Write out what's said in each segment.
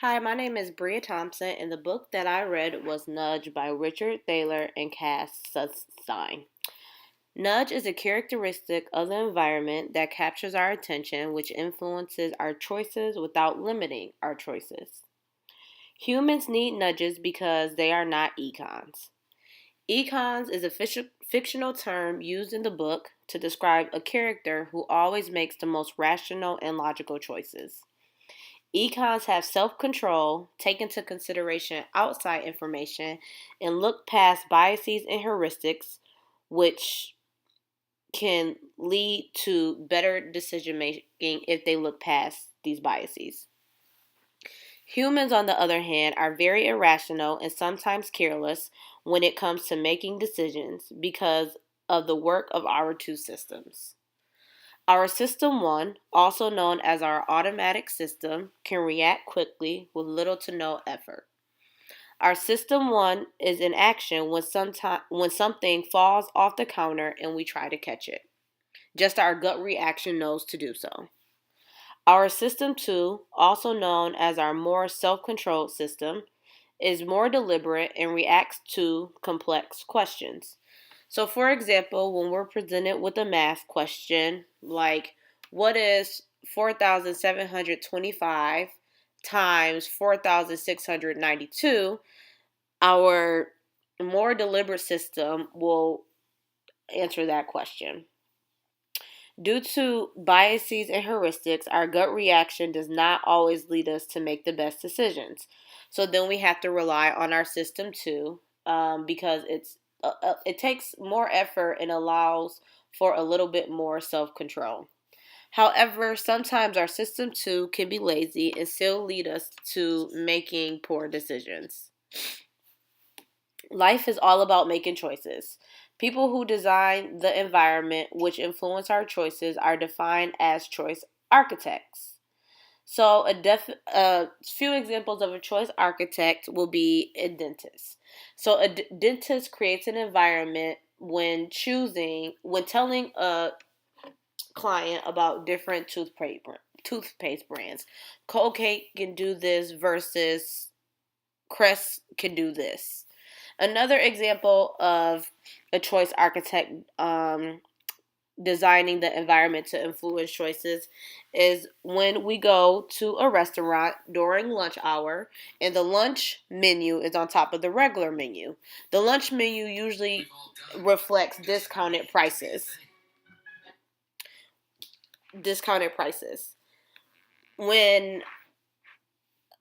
Hi, my name is Bria Thompson, and the book that I read was Nudge by Richard Thaler and Cass Sunstein. Nudge is a characteristic of the environment that captures our attention, which influences our choices without limiting our choices. Humans need nudges because they are not econs. Econs is a fictional term used in the book to describe a character who always makes the most rational and logical choices. Econs have self control, take into consideration outside information, and look past biases and heuristics, which can lead to better decision making if they look past these biases. Humans, on the other hand, are very irrational and sometimes careless when it comes to making decisions because of the work of our two systems. Our System 1, also known as our automatic system, can react quickly with little to no effort. Our System 1 is in action when something falls off the counter and we try to catch it. Just our gut reaction knows to do so. Our System 2, also known as our more self controlled system, is more deliberate and reacts to complex questions. So, for example, when we're presented with a math question like, what is 4,725 times 4,692, our more deliberate system will answer that question. Due to biases and heuristics, our gut reaction does not always lead us to make the best decisions. So then we have to rely on our system too, because it takes more effort and allows for a little bit more self control. However, sometimes our system too can be lazy and still lead us to making poor decisions. Life is all about making choices. People who design the environment which influence our choices are defined as choice architects. So, a few examples of a choice architect will be a dentist. So, dentist creates an environment when telling a client about different toothpaste brands. Colgate can do this versus Crest can do this. Another example of a choice architect designing the environment to influence choices is when we go to a restaurant during lunch hour and the lunch menu is on top of the regular menu. The lunch menu usually reflects discounted prices. Discounted prices. When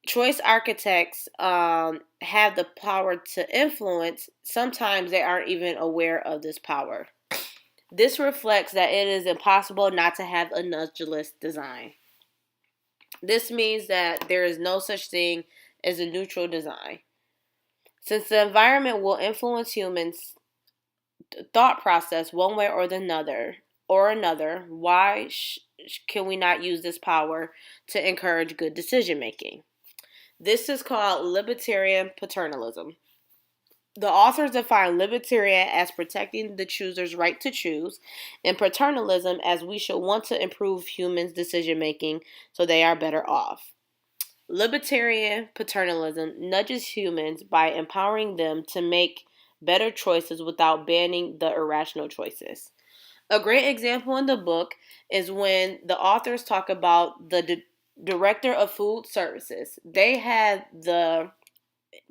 choice architects have the power to influence, sometimes they aren't even aware of this power. This reflects that it is impossible not to have a nudgeless design. This means that there is no such thing as a neutral design. Since the environment will influence humans' thought process one way or another, why can we not use this power to encourage good decision making? This is called libertarian paternalism. The authors define libertarian as protecting the chooser's right to choose, and paternalism as we should want to improve humans' decision making so they are better off. Libertarian paternalism nudges humans by empowering them to make better choices without banning the irrational choices. A great example in the book is when the authors talk about the director of food services. They had the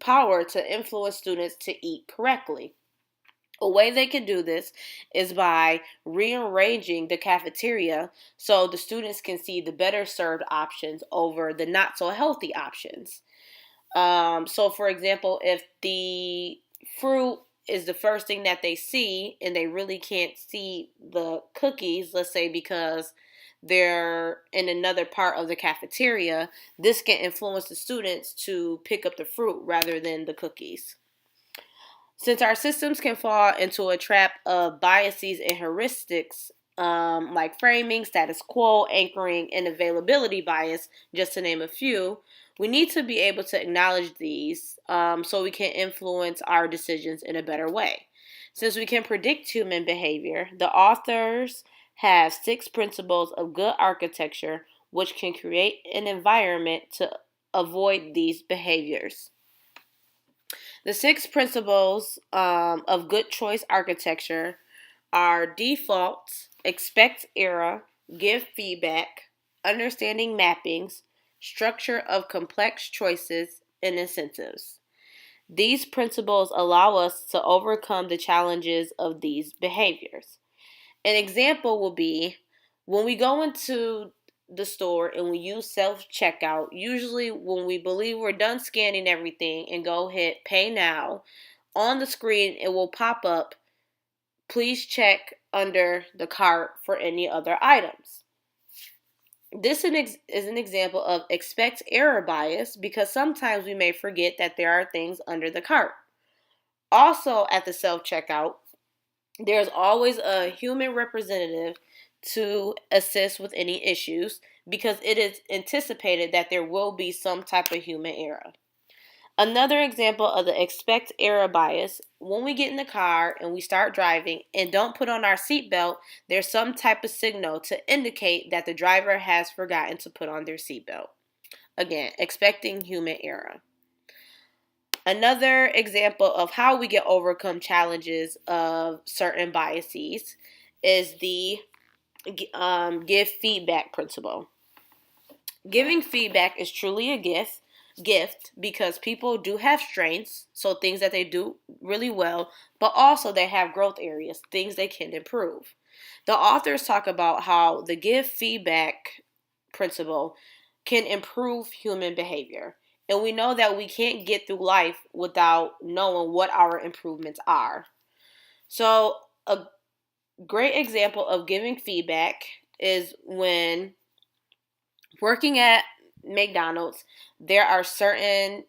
power to influence students to eat correctly. A way they can do this is by rearranging the cafeteria so the students can see the better served options over the not so healthy options. So, for example, if the fruit is the first thing that they see and they really can't see the cookies, let's say because they're in another part of the cafeteria, this can influence the students to pick up the fruit rather than the cookies. Since our systems can fall into a trap of biases and heuristics, like framing, status quo, anchoring, and availability bias, just to name a few, we need to be able to acknowledge these so we can influence our decisions in a better way. Since we can predict human behavior, the authors have 6 principles of good architecture which can create an environment to avoid these behaviors. The 6 principles of good choice architecture are default, expect error, give feedback, understanding mappings, structure of complex choices, and incentives. These principles allow us to overcome the challenges of these behaviors. An example will be when we go into the store and we use self checkout, usually when we believe we're done scanning everything and go hit pay now, on the screen it will pop up, please check under the cart for any other items. This is an example of expect error bias because sometimes we may forget that there are things under the cart. Also, at the self checkout, there's always a human representative to assist with any issues because it is anticipated that there will be some type of human error. Another example of the expect error bias, when we get in the car and we start driving and don't put on our seatbelt, there's some type of signal to indicate that the driver has forgotten to put on their seatbelt. Again, expecting human error. Another example of how we can overcome challenges of certain biases is the give feedback principle. Giving feedback is truly a gift because people do have strengths, so things that they do really well, but also they have growth areas, things they can improve. The authors talk about how the give feedback principle can improve human behavior. And we know that we can't get through life without knowing what our improvements are. So, a great example of giving feedback is when working at McDonald's, there are certain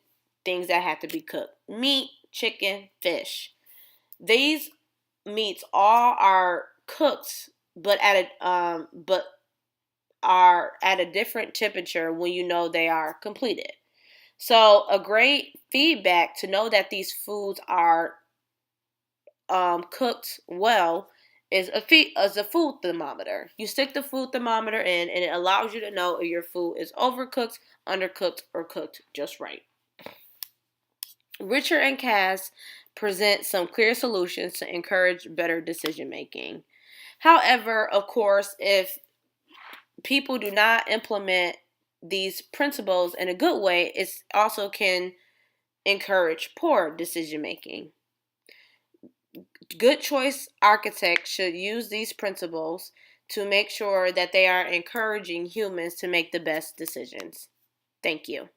things that have to be cooked. Meat, chicken, fish. These meats all are cooked, but are at a different temperature when you know they are completed. So a great feedback to know that these foods are cooked well is a food thermometer. You stick the food thermometer in, and it allows you to know if your food is overcooked, undercooked, or cooked just right. Richard and Cass present some clear solutions to encourage better decision making. However, of course, if people do not implement these principles in a good way, it also can encourage poor decision making. Good choice architects should use these principles to make sure that they are encouraging humans to make the best decisions. Thank you.